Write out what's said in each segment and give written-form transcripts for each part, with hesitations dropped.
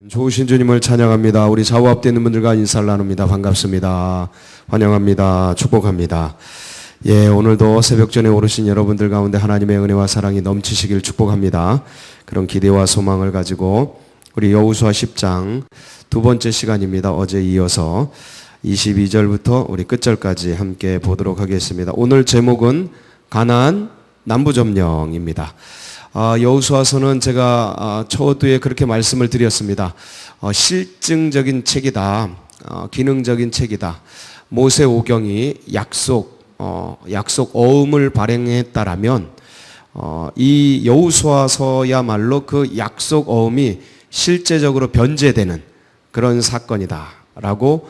좋으신 주님을 찬양합니다. 우리 좌우 앞에 있는 분들과 인사를 나눕니다. 반갑습니다. 환영합니다. 축복합니다. 오늘도 새벽전에 오르신 여러분들 가운데 하나님의 은혜와 사랑이 넘치시길 축복합니다. 그런 기대와 소망을 가지고 우리 여호수아 10장 두 번째 시간입니다. 어제 이어서 22절부터 우리 끝절까지 함께 보도록 하겠습니다. 오늘 제목은 가나안 남부점령입니다. 여호수아서는 제가 초두에 그렇게 말씀을 드렸습니다. 실증적인 책이다. 기능적인 책이다. 모세오경이 약속 어음을 발행했다라면 이 여호수아서야말로 그 약속 어음이 실제적으로 변제되는 그런 사건이다라고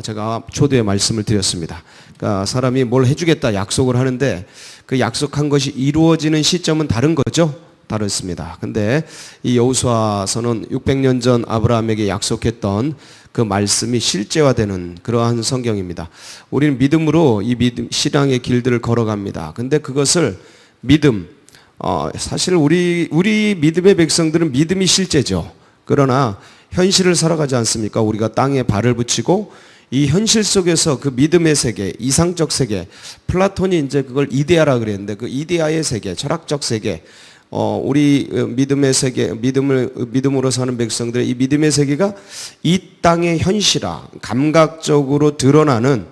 제가 초두에 말씀을 드렸습니다. 그러니까 사람이 뭘 해주겠다 약속을 하는데 그 약속한 것이 이루어지는 시점은 다른 거죠. 다릅니다. 근데 이 여호수아서는 600년 전 아브라함에게 약속했던 그 말씀이 실제화되는 그러한 성경입니다. 우리는 믿음으로 이 신앙의 길들을 걸어갑니다. 근데 그것을 믿음, 사실 우리 믿음의 백성들은 믿음이 실제죠. 그러나 현실을 살아가지 않습니까? 우리가 땅에 발을 붙이고 이 현실 속에서 그 믿음의 세계, 이상적 세계, 플라톤이 이제 그걸 이데아라 그랬는데 그 이데아의 세계, 철학적 세계, 우리 믿음의 세계, 믿음으로 사는 백성들의 이 믿음의 세계가 이 땅의 현실화, 감각적으로 드러나는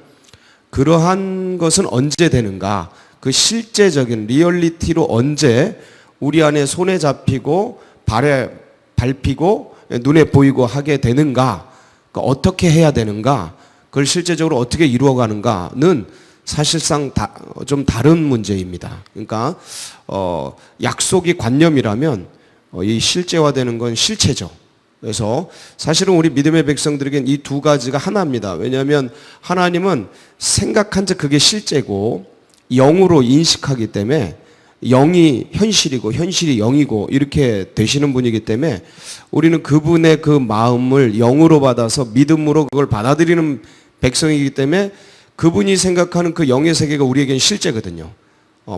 그러한 것은 언제 되는가? 그 실제적인 리얼리티로 언제 우리 안에 손에 잡히고 발에 밟히고 눈에 보이고 하게 되는가? 어떻게 해야 되는가? 그걸 실제적으로 어떻게 이루어가는가는 사실상 좀 다른 문제입니다. 그러니까 약속이 관념이라면 이 실제화되는 건 실체죠. 그래서 사실은 우리 믿음의 백성들에겐 이 두 가지가 하나입니다. 왜냐하면 하나님은 생각한 즉 그게 실제고 영으로 인식하기 때문에 영이 현실이고 현실이 영이고 이렇게 되시는 분이기 때문에 우리는 그분의 그 마음을 영으로 받아서 믿음으로 그걸 받아들이는 백성이기 때문에 그분이 생각하는 그 영의 세계가 우리에겐 실제거든요.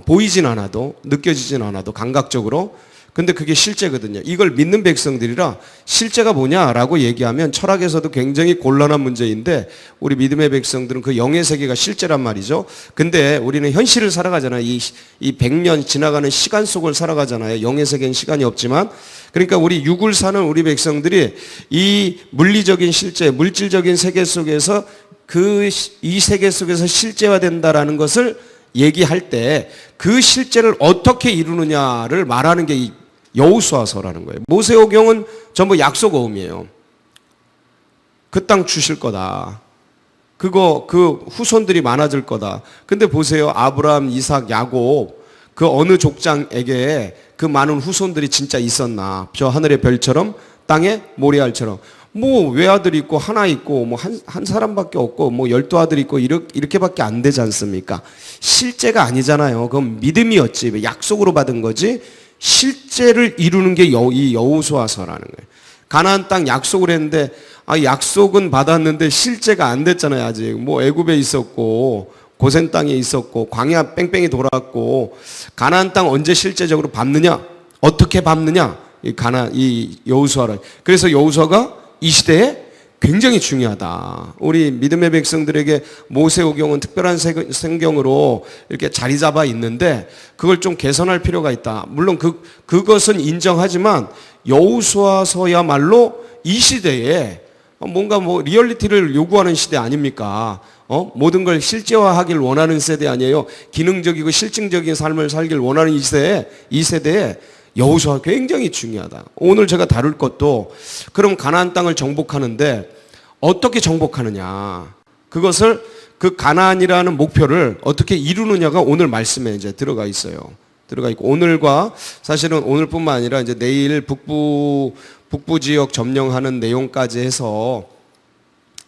보이진 않아도 느껴지진 않아도 감각적으로 근데 그게 실제거든요. 이걸 믿는 백성들이라 실제가 뭐냐라고 얘기하면 철학에서도 굉장히 곤란한 문제인데 우리 믿음의 백성들은 그 영의 세계가 실제란 말이죠. 근데 우리는 현실을 살아가잖아요. 이 100년 지나가는 시간 속을 살아가잖아요. 영의 세계는 시간이 없지만 그러니까 우리 육을 사는 우리 백성들이 이 물리적인 실제, 물질적인 세계 속에서 이 세계 속에서 실제화된다라는 것을 얘기할 때 그 실제를 어떻게 이루느냐를 말하는 게 이 여호수아서라는 거예요. 모세오경은 전부 약속 어음이에요. 그 땅 주실 거다. 그 후손들이 많아질 거다. 근데 보세요. 아브라함, 이삭, 야곱 그 어느 족장에게 그 많은 후손들이 진짜 있었나? 저 하늘의 별처럼 땅의 모래알처럼 뭐 외아들이 있고 하나 있고 뭐 한 사람밖에 없고 뭐 12아들이 있고 이렇게밖에 안 되지 않습니까? 실제가 아니잖아요. 그건 믿음이었지. 약속으로 받은 거지. 실제를 이루는 게 이 여호수아서라는 거예요. 가나안 땅 약속을 했는데 약속은 받았는데 실제가 안 됐잖아요. 아직 뭐 애굽에 있었고 고센 땅에 있었고 광야 뺑뺑이 돌았고 가나안 땅 언제 실제적으로 밟느냐? 어떻게 밟느냐? 이 여호수아를. 그래서 여호수아가 이 시대에 굉장히 중요하다. 우리 믿음의 백성들에게 모세오경은 특별한 성경으로 이렇게 자리 잡아 있는데 그걸 좀 개선할 필요가 있다. 물론 그것은 인정하지만 여호수아서야말로 이 시대에 뭔가 리얼리티를 요구하는 시대 아닙니까? 모든 걸 실제화하길 원하는 세대 아니에요. 기능적이고 실증적인 삶을 살길 원하는 이 세대에 여호수아가 굉장히 중요하다. 오늘 제가 다룰 것도 그럼 가나안 땅을 정복하는데 어떻게 정복하느냐. 그것을 그 가나안이라는 목표를 어떻게 이루느냐가 오늘 말씀에 이제 들어가 있어요. 들어가 있고 오늘과 사실은 오늘뿐만 아니라 이제 내일 북부 지역 점령하는 내용까지 해서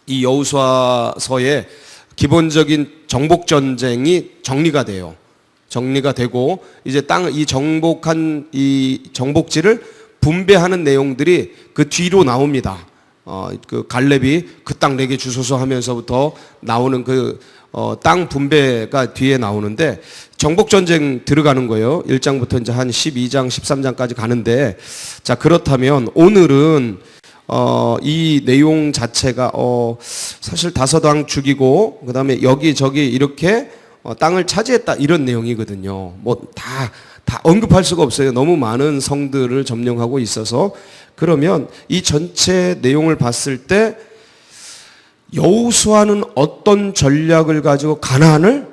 이 여호수아서의 기본적인 정복 전쟁이 정리가 돼요. 정리가 되고 이제 이 정복한 이 정복지를 분배하는 내용들이 그 뒤로 나옵니다. 그 갈렙이 그 땅 내게 주소서 하면서부터 나오는 땅 분배가 뒤에 나오는데 정복 전쟁 들어가는 거예요. 1장부터 이제 한 12장, 13장까지 가는데 자, 그렇다면 오늘은 이 내용 자체가 사실 다섯왕 죽이고 그다음에 여기저기 이렇게 땅을 차지했다 이런 내용이거든요. 뭐 다 언급할 수가 없어요. 너무 많은 성들을 점령하고 있어서. 그러면 이 전체 내용을 봤을 때 여호수아는 어떤 전략을 가지고 가나안을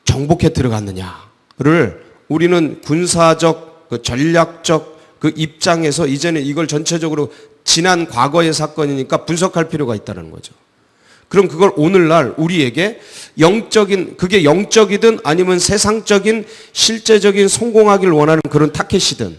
정복해 들어갔느냐를 우리는 군사적, 전략적 그 입장에서 이제는 이걸 전체적으로 지난 과거의 사건이니까 분석할 필요가 있다는 거죠. 그럼 그걸 오늘날 우리에게 그게 영적이든 아니면 세상적인 실제적인 성공하기를 원하는 그런 타켓이든.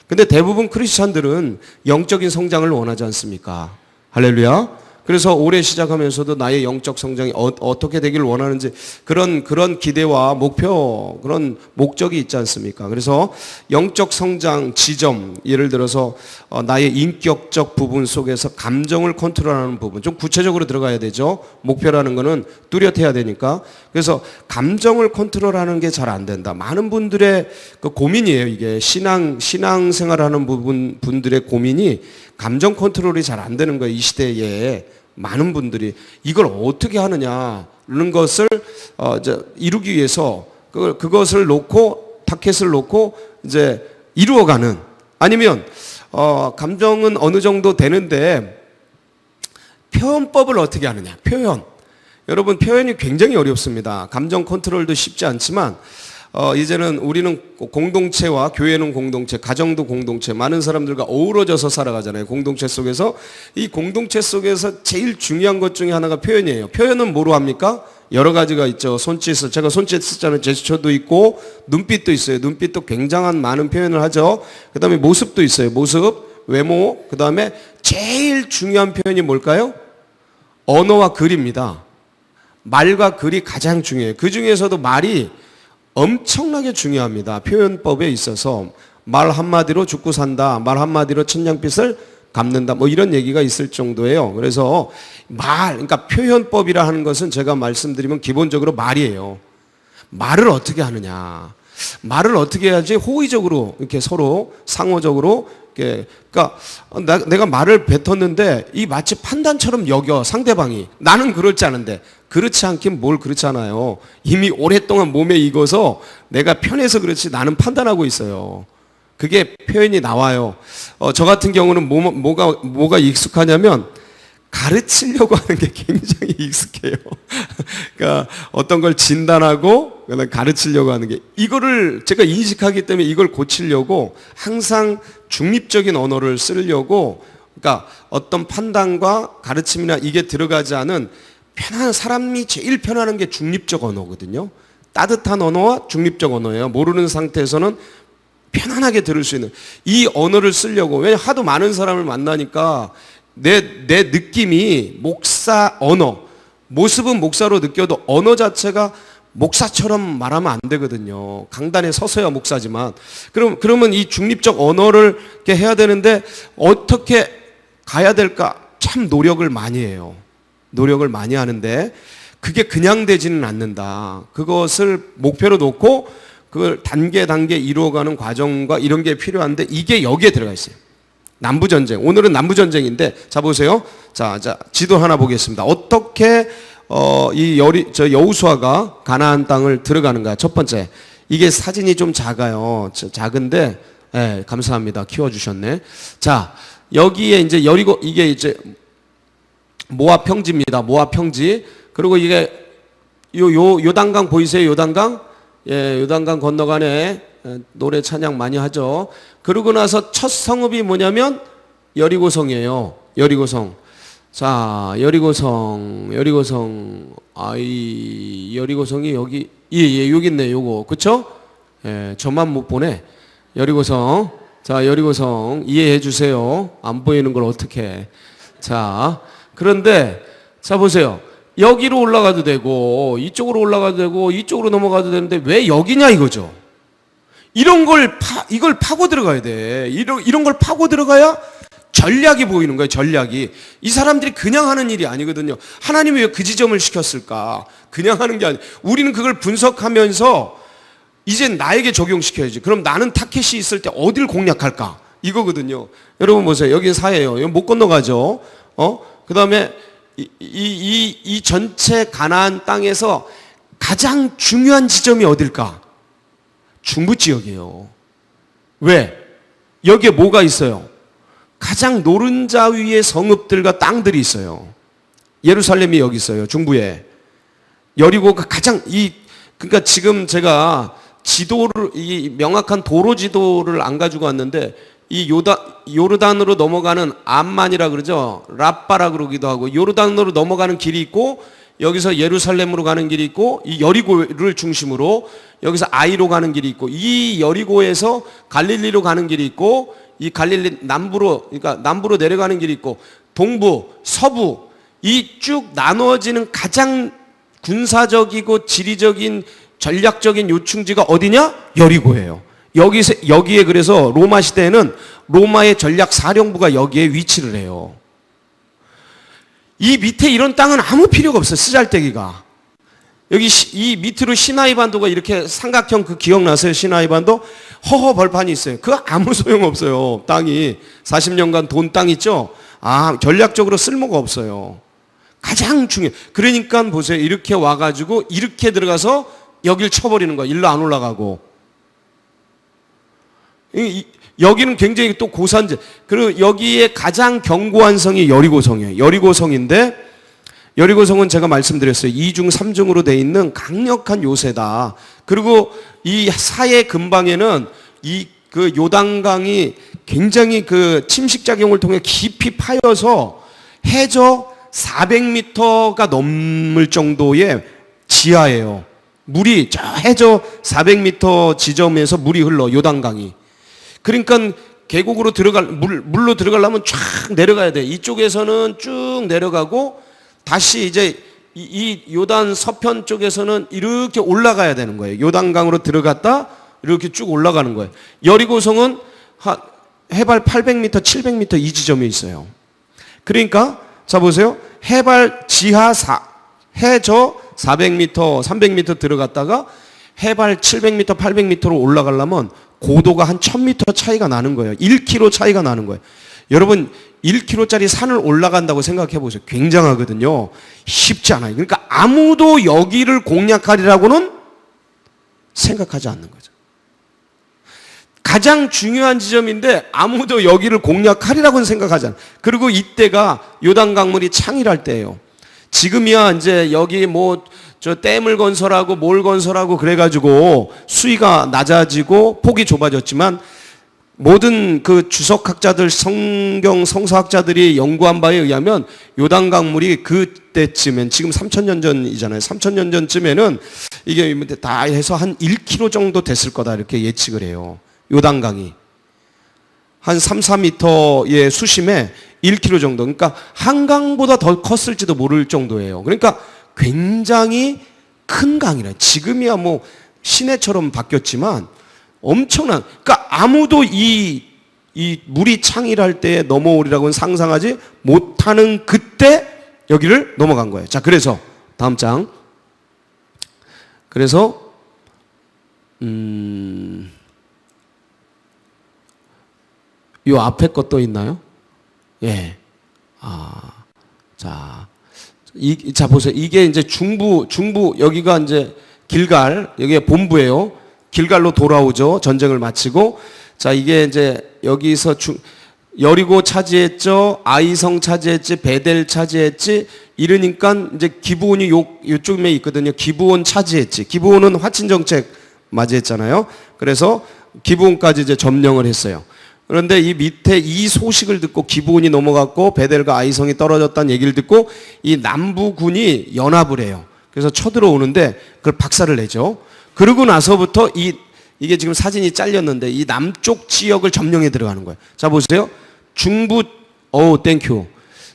근데 대부분 크리스찬들은 영적인 성장을 원하지 않습니까? 할렐루야. 그래서 올해 시작하면서도 나의 영적 성장이 어떻게 되기를 원하는지 그런 기대와 목표, 그런 목적이 있지 않습니까? 그래서 영적 성장 지점, 예를 들어서 나의 인격적 부분 속에서 감정을 컨트롤하는 부분, 좀 구체적으로 들어가야 되죠. 목표라는 거는 뚜렷해야 되니까. 그래서 감정을 컨트롤하는 게 잘 안 된다. 많은 분들의 그 고민이에요. 이게 신앙생활하는 분들의 고민이 감정 컨트롤이 잘 안 되는 거예요. 이 시대에. 많은 분들이 이걸 어떻게 하느냐는 것을 이루기 위해서 그것을 놓고 타켓을 놓고 이제 이루어가는, 아니면 감정은 어느 정도 되는데 표현법을 어떻게 하느냐. 여러분 표현이 굉장히 어렵습니다. 감정 컨트롤도 쉽지 않지만 이제는 우리는 공동체와, 교회는 공동체, 가정도 공동체, 많은 사람들과 어우러져서 살아가잖아요. 공동체 속에서. 이 공동체 속에서 제일 중요한 것 중에 하나가 표현이에요. 표현은 뭐로 합니까? 여러 가지가 있죠. 손짓, 제가 손짓 쓰잖아요. 제스처도 있고 눈빛도 있어요. 눈빛도 굉장한 많은 표현을 하죠. 그 다음에 모습도 있어요. 모습, 외모, 그 다음에 제일 중요한 표현이 뭘까요? 언어와 글입니다. 말과 글이 가장 중요해요. 그 중에서도 말이 엄청나게 중요합니다. 표현법에 있어서. 말 한마디로 죽고 산다. 말 한마디로 천냥빚을 갚는다. 뭐 이런 얘기가 있을 정도예요. 그래서 그러니까 표현법이라 하는 것은 제가 말씀드리면 기본적으로 말이에요. 말을 어떻게 하느냐. 말을 어떻게 해야지 호의적으로 이렇게 서로 상호적으로 그러니까 내가 말을 뱉었는데 이 마치 판단처럼 여겨 상대방이. 나는 그렇지 않은데. 그렇지 않긴 뭘 그렇지 않아요. 이미 오랫동안 몸에 익어서 내가 편해서 그렇지 나는 판단하고 있어요. 그게 표현이 나와요. 저 같은 경우는 뭐가 익숙하냐면 가르치려고 하는 게 굉장히 익숙해요. 그러니까 어떤 걸 진단하고 가르치려고 하는 게, 이거를 제가 인식하기 때문에 이걸 고치려고 항상 중립적인 언어를 쓰려고, 그러니까 어떤 판단과 가르침이나 이게 들어가지 않은 사람이 제일 편안한 게 중립적 언어거든요. 따뜻한 언어와 중립적 언어예요. 모르는 상태에서는 편안하게 들을 수 있는 이 언어를 쓰려고. 왜냐하면 하도 많은 사람을 만나니까 내 느낌이 목사 언어, 모습은 목사로 느껴도 언어 자체가 목사처럼 말하면 안 되거든요. 강단에 서서야 목사지만. 그러면 이 중립적 언어를 이렇게 해야 되는데 어떻게 가야 될까? 참 노력을 많이 해요. 노력을 많이 하는데 그게 그냥 되지는 않는다. 그것을 목표로 놓고 그걸 단계 이루어가는 과정과 이런 게 필요한데, 이게 여기에 들어가 있어요. 남부전쟁. 오늘은 남부전쟁인데, 자 보세요. 자 지도 하나 보겠습니다. 어떻게 여호수아가 가나안 땅을 들어가는가. 첫 번째, 이게 사진이 좀 작아요. 작은데, 감사합니다. 키워주셨네. 자, 여기에 이제 이게 이제 모압 평지입니다. 모압 평지. 그리고 이게 요단강 보이세요? 요단강? 요단강 건너간에 노래 찬양 많이 하죠. 그러고 나서 첫 성읍이 뭐냐면 여리고성이에요. 여리고성. 자, 여리고성이 여기, 여기 있네, 요거. 그쵸? 저만 못 보네. 여리고성. 자, 여리고성 이해해 주세요. 안 보이는 걸 어떻게. 자, 그런데 자 보세요. 여기로 올라가도 되고 이쪽으로 올라가도 되고 이쪽으로 넘어가도 되는데 왜 여기냐 이거죠. 이걸 파고 들어가야 돼. 이런 걸 파고 들어가야 전략이 보이는 거예요. 전략이. 이 사람들이 그냥 하는 일이 아니거든요. 하나님이 왜 그 지점을 시켰을까? 그냥 하는 게 아니에요. 우리는 그걸 분석하면서 이제 나에게 적용시켜야지. 그럼 나는 타켓이 있을 때 어딜 공략할까? 이거거든요. 여러분 보세요. 여기 사해요. 여기 못 건너가죠. 그 다음에 이 전체 가나안 땅에서 가장 중요한 지점이 어딜까? 중부 지역이에요. 왜? 여기에 뭐가 있어요? 가장 노른자 위의 성읍들과 땅들이 있어요. 예루살렘이 여기 있어요. 중부에. 여리고가 가장 그러니까 지금 제가 지도를, 이 명확한 도로 지도를 안 가지고 왔는데, 이 요르단으로 넘어가는 암만이라 그러죠. 라빠라 그러기도 하고, 요르단으로 넘어가는 길이 있고, 여기서 예루살렘으로 가는 길이 있고, 이 여리고를 중심으로 여기서 아이로 가는 길이 있고, 이 여리고에서 갈릴리로 가는 길이 있고, 이 갈릴리 그러니까 남부로 내려가는 길이 있고, 동부, 서부, 이 쭉 나누어지는 가장 군사적이고 지리적인 전략적인 요충지가 어디냐? 여리고예요. 여기에 그래서 로마 시대에는 로마의 전략 사령부가 여기에 위치를 해요. 이 밑에 이런 땅은 아무 필요가 없어요. 쓰잘데기가. 여기 이 밑으로 시나이 반도가 이렇게 삼각형, 그 기억나세요? 시나이 반도? 허허 벌판이 있어요. 그거 아무 소용 없어요. 땅이 40년간 돈 땅 있죠? 전략적으로 쓸모가 없어요. 가장 중요해. 그러니까 보세요. 이렇게 와가지고 이렇게 들어가서 여길 쳐버리는 거야. 일로 안 올라가고. 여기는 굉장히 또 고산지. 그리고 여기에 가장 견고한 성이 여리고성이에요. 여리고성인데, 여리고성은 제가 말씀드렸어요. 2중 3중으로 돼 있는 강력한 요새다. 그리고 이 사해 근방에는 그 요단강이 굉장히 그 침식작용을 통해 깊이 파여서 해저 400m가 넘을 정도의 지하예요. 물이 저 해저 400m 지점에서 물이 흘러, 요단강이. 그러니까 계곡으로 물로 들어가려면 쫙 내려가야 돼. 이쪽에서는 쭉 내려가고, 다시 이제 이 요단 서편 쪽에서는 이렇게 올라가야 되는 거예요. 요단강으로 들어갔다 이렇게 쭉 올라가는 거예요. 여리고성은 해발 800m, 700m 이 지점에 있어요. 그러니까 자 보세요. 해발 해저 400m, 300m 들어갔다가 해발 700m, 800m로 올라가려면 고도가 한 1000m 차이가 나는 거예요. 1km 차이가 나는 거예요. 여러분 1km짜리 산을 올라간다고 생각해 보세요. 굉장하거든요. 쉽지 않아요. 그러니까 아무도 여기를 공략하리라고는 생각하지 않는 거죠. 가장 중요한 지점인데 아무도 여기를 공략하리라고는 생각하지 않아요. 그리고 이때가 요단 강물이 창일할 때예요. 지금이야 이제 여기 저 댐을 건설하고 뭘 건설하고 그래가지고 수위가 낮아지고 폭이 좁아졌지만, 모든 그 주석학자들, 성서학자들이 연구한 바에 의하면 요단 강물이 그때쯤엔, 지금 3000년 전이잖아요. 3000년 전쯤에는 이게 다 해서 한 1km 정도 됐을 거다 이렇게 예측을 해요. 요단강이 한 3, 4m의 수심에 1km 정도. 그러니까 한강보다 더 컸을지도 모를 정도예요. 그러니까 굉장히 큰 강이라. 지금이야 시내처럼 바뀌었지만 엄청난. 그러니까 아무도 이 물이 창일할 때 넘어오리라고는 상상하지 못하는 그때 여기를 넘어간 거예요. 자, 그래서 다음 장. 그래서 요 앞에 것도 있나요? 예. 자 보세요. 이게 이제 중부 여기가 이제 길갈, 여기가 본부예요. 길갈로 돌아오죠. 전쟁을 마치고. 자, 이게 이제 여기서 여리고 차지했죠. 아이성 차지했지. 베델 차지했지. 이러니까 이제 기브온이 요쪽에 있거든요. 기브온 차지했지. 기브온은 화친 정책 맞이했잖아요. 그래서 기브온까지 이제 점령을 했어요. 그런데 이 밑에 이 소식을 듣고 기브온이 넘어갔고 베델과 아이성이 떨어졌다는 얘기를 듣고 이 남부군이 연합을 해요. 그래서 쳐들어오는데 그걸 박살을 내죠. 그러고 나서부터 이게 지금 사진이 잘렸는데 이 남쪽 지역을 점령해 들어가는 거예요. 자, 보세요. 중부, 땡큐.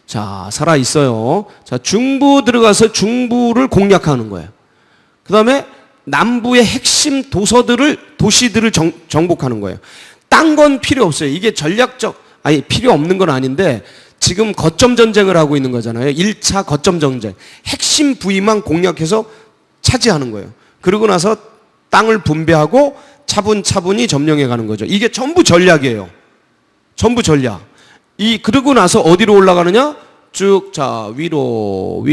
자, 살아있어요. 자, 중부 들어가서 중부를 공략하는 거예요. 그 다음에 남부의 핵심 도시들을 정복하는 거예요. 딴 건 필요 없어요. 이게 필요 없는 건 아닌데, 지금 거점 전쟁을 하고 있는 거잖아요. 1차 거점 전쟁. 핵심 부위만 공략해서 차지하는 거예요. 그러고 나서 땅을 분배하고 차분차분히 점령해 가는 거죠. 이게 전부 전략이에요. 전부 전략. 그러고 나서 어디로 올라가느냐? 쭉, 자, 위로.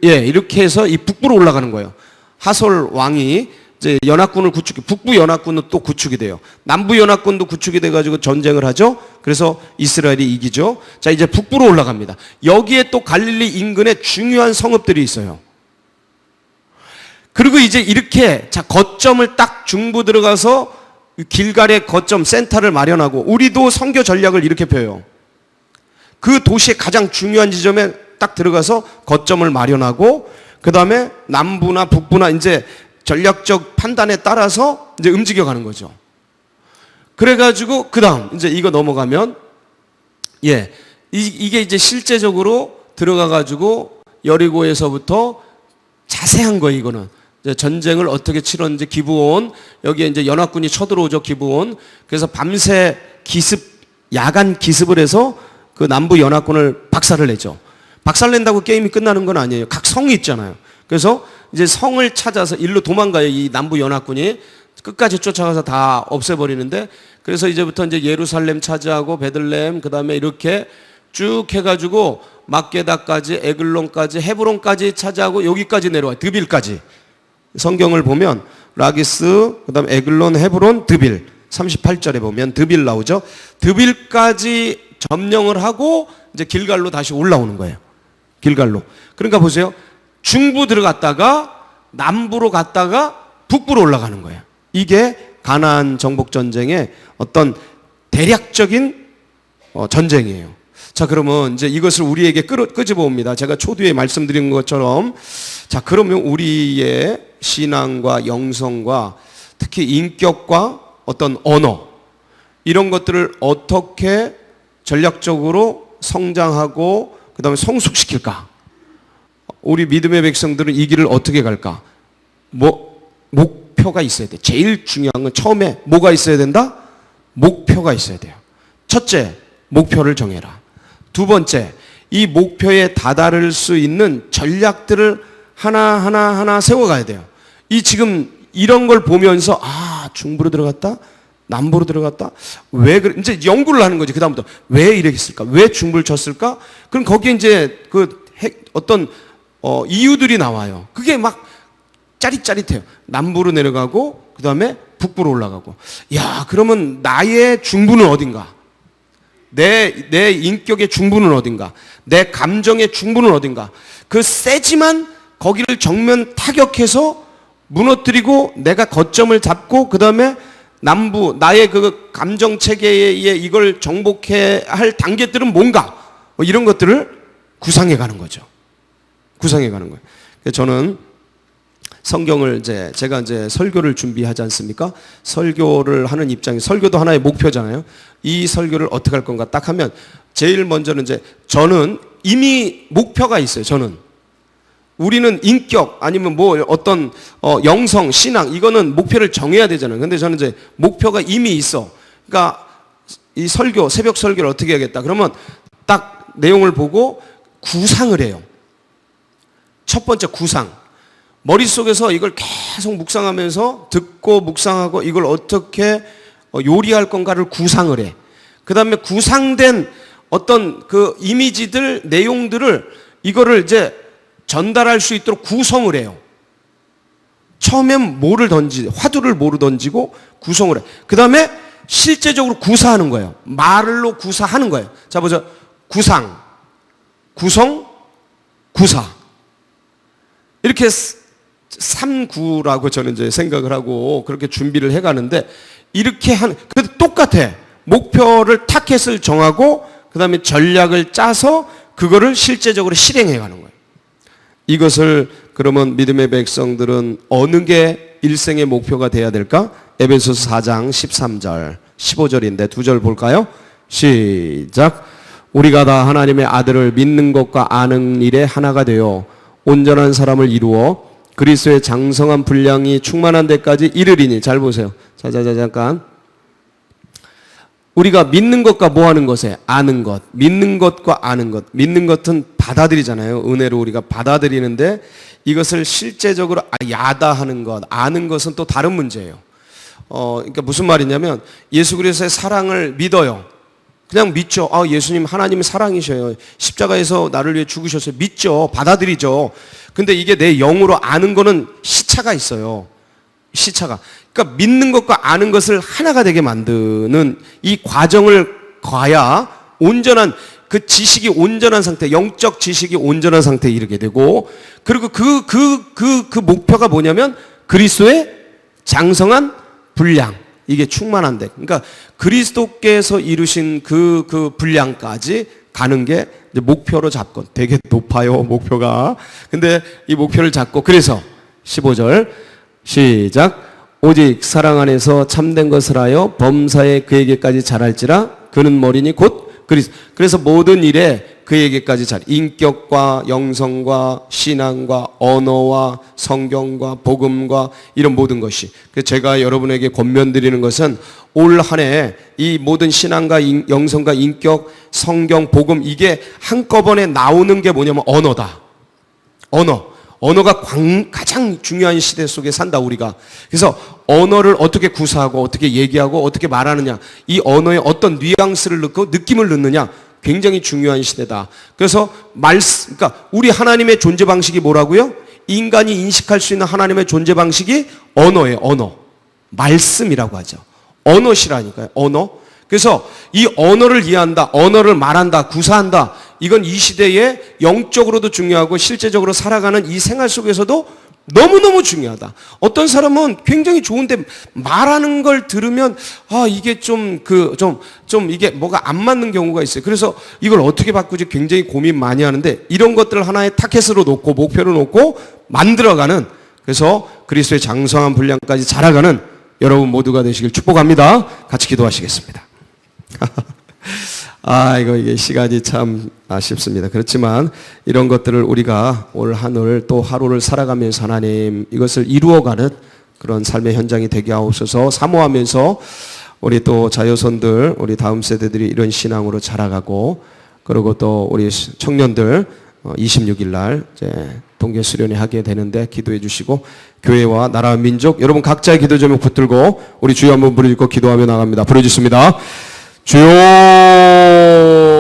예, 이렇게 해서 이 북부로 올라가는 거예요. 하솔 왕이 이제 연합군을 북부 연합군은 또 구축이 돼요. 남부 연합군도 구축이 돼가지고 전쟁을 하죠. 그래서 이스라엘이 이기죠. 자, 이제 북부로 올라갑니다. 여기에 또 갈릴리 인근에 중요한 성읍들이 있어요. 그리고 이제 이렇게, 자, 거점을 딱 중부 들어가서 길갈의 거점 센터를 마련하고, 우리도 선교 전략을 이렇게 펴요. 그 도시의 가장 중요한 지점에 딱 들어가서 거점을 마련하고, 그 다음에 남부나 북부나 이제 전략적 판단에 따라서 이제 움직여가는 거죠. 그래가지고 그 다음 이제 이거 넘어가면, 예, 이게 이제 실제적으로 들어가가지고 여리고에서부터 자세한 거예요. 이거는 이제 전쟁을 어떻게 치렀는지, 기브온, 여기에 이제 연합군이 쳐들어오죠. 기브온. 그래서 밤새 야간 기습을 해서 그 남부 연합군을 박살내죠. 박살낸다고 게임이 끝나는 건 아니에요. 각 성이 있잖아요. 그래서 이제 성을 찾아서 일로 도망가요. 이 남부 연합군이 끝까지 쫓아가서 다 없애버리는데, 그래서 이제부터 이제 예루살렘 차지하고 베들레헴, 그 다음에 이렇게 쭉 해가지고 막게다까지, 에글론까지, 헤브론까지 차지하고 여기까지 내려와요. 드빌까지. 성경을 보면 라기스, 그 다음에 에글론, 헤브론, 드빌. 38절에 보면 드빌 나오죠. 드빌까지 점령을 하고 이제 길갈로 다시 올라오는 거예요. 길갈로. 그러니까 보세요. 중부 들어갔다가 남부로 갔다가 북부로 올라가는 거예요. 이게 가나안 정복 전쟁의 어떤 대략적인 전쟁이에요. 자, 그러면 이제 이것을 우리에게 끄집어 옵니다. 제가 초두에 말씀드린 것처럼, 자, 그러면 우리의 신앙과 영성과 특히 인격과 어떤 언어, 이런 것들을 어떻게 전략적으로 성장하고 그 다음에 성숙시킬까? 우리 믿음의 백성들은 이 길을 어떻게 갈까? 목표가 있어야 돼. 제일 중요한 건 처음에 뭐가 있어야 된다? 목표가 있어야 돼요. 첫째, 목표를 정해라. 두 번째, 이 목표에 다다를 수 있는 전략들을 하나 세워가야 돼요. 지금 이런 걸 보면서, 중부로 들어갔다? 남부로 들어갔다? 왜 그래? 이제 연구를 하는 거지. 그다음부터 왜 이렇게 했을까? 왜 중부를 쳤을까? 그럼 거기에 이제 어떤 이유들이 나와요. 그게 막 짜릿짜릿해요. 남부로 내려가고 그 다음에 북부로 올라가고. 야, 그러면 나의 중부는 어딘가? 내 인격의 중부는 어딘가? 내 감정의 중부는 어딘가? 그 세지만 거기를 정면 타격해서 무너뜨리고 내가 거점을 잡고 그 다음에 남부, 나의 그 감정 체계에 이걸 정복해야 할 단계들은 뭔가? 이런 것들을 구상해 가는 거죠. 구상해 가는 거예요. 저는 성경을 제가 설교를 준비하지 않습니까? 설교를 하는 입장이, 설교도 하나의 목표잖아요. 이 설교를 어떻게 할 건가 딱 하면 제일 먼저는 저는 이미 목표가 있어요. 우리는 인격 아니면 어떤 영성, 신앙, 이거는 목표를 정해야 되잖아요. 근데 저는 목표가 이미 있어. 그러니까 이 새벽 설교를 어떻게 해야겠다. 그러면 딱 내용을 보고 구상을 해요. 첫 번째 구상. 머릿속에서 이걸 계속 묵상하면서 듣고 묵상하고 이걸 어떻게 요리할 건가를 구상을 해. 그 다음에 구상된 어떤 그 이미지들, 내용들을 이거를 전달할 수 있도록 구성을 해요. 처음엔 화두를 뭐로 던지고 구성을 해. 그 다음에 실제적으로 구사하는 거예요. 말로 구사하는 거예요. 자, 보자. 구상, 구성, 구사. 이렇게 3구라고 저는 생각을 하고 그렇게 준비를 해 가는데, 이렇게 근데 똑같아. 목표를 타켓을 정하고 그 다음에 전략을 짜서 그거를 실제적으로 실행해 가는 거예요. 이것을 그러면 믿음의 백성들은 어느 게 일생의 목표가 돼야 될까? 에베소서 4장 13절, 15절인데 두 절 볼까요? 시작. 우리가 다 하나님의 아들을 믿는 것과 아는 일에 하나가 되어 온전한 사람을 이루어 그리스도의 장성한 분량이 충만한 데까지 이르리니. 잘 보세요. 잠깐. 우리가 믿는 것과 뭐 하는 것에? 아는 것. 믿는 것과 아는 것. 믿는 것은 받아들이잖아요. 은혜로 우리가 받아들이는데 이것을 실제적으로 야다하는 것, 아는 것은 또 다른 문제예요. 그러니까 무슨 말이냐면 예수 그리스도의 사랑을 믿어요. 그냥 믿죠. 예수님 하나님의 사랑이셔요. 십자가에서 나를 위해 죽으셨어요. 믿죠. 받아들이죠. 근데 이게 내 영으로 아는 거는 시차가 있어요. 시차가. 그러니까 믿는 것과 아는 것을 하나가 되게 만드는 이 과정을 가야 온전한 그 지식이 온전한 상태, 영적 지식이 온전한 상태에 이르게 되고, 그리고 그 목표가 뭐냐면 그리스도의 장성한 분량, 이게 충만한데, 그러니까 그리스도께서 이루신 그 분량까지 가는 게 이제 목표로 잡고, 되게 높아요 목표가. 근데 이 목표를 잡고, 그래서 15절 시작. 오직 사랑 안에서 참된 것을 하여 범사에 그에게까지 자랄지라. 그는 머리니 곧 그래서 모든 일에 그에게까지 인격과 영성과 신앙과 언어와 성경과 복음과 이런 모든 것이. 제가 여러분에게 권면드리는 것은 올 한 해 이 모든 신앙과 영성과 인격, 성경, 복음, 이게 한꺼번에 나오는 게 뭐냐면 언어다. 언어가 가장 중요한 시대 속에 산다 우리가. 그래서 언어를 어떻게 구사하고 어떻게 얘기하고 어떻게 말하느냐, 이 언어에 어떤 뉘앙스를 넣고 느낌을 넣느냐, 굉장히 중요한 시대다. 그래서 그러니까 우리 하나님의 존재 방식이 뭐라고요? 인간이 인식할 수 있는 하나님의 존재 방식이 언어예요. 언어. 말씀이라고 하죠. 언어시라니까요. 언어. 그래서 이 언어를 이해한다, 언어를 말한다, 구사한다, 이건 이 시대에 영적으로도 중요하고 실제적으로 살아가는 이 생활 속에서도 너무너무 중요하다. 어떤 사람은 굉장히 좋은데 말하는 걸 들으면 이게 좀 이게 뭐가 안 맞는 경우가 있어요. 그래서 이걸 어떻게 바꾸지 굉장히 고민 많이 하는데, 이런 것들 하나의 타켓으로 놓고 목표로 놓고 만들어가는, 그래서 그리스도의 장성한 분량까지 자라가는 여러분 모두가 되시길 축복합니다. 같이 기도하시겠습니다. 이게 시간이 참 아쉽습니다. 그렇지만 이런 것들을 우리가 올 한올 또 하루를 살아가면서 하나님 이것을 이루어가는 그런 삶의 현장이 되게 하옵소서. 사모하면서 우리 또 자녀손들, 우리 다음 세대들이 이런 신앙으로 자라가고, 그리고 또 우리 청년들 26일 날 이제 동계 수련회 하게 되는데 기도해 주시고, 교회와 나라와 민족 여러분 각자의 기도 제목 붙들고 우리 주여 한번 부르짖고 기도하며 나갑니다. 부르짖습니다. 주여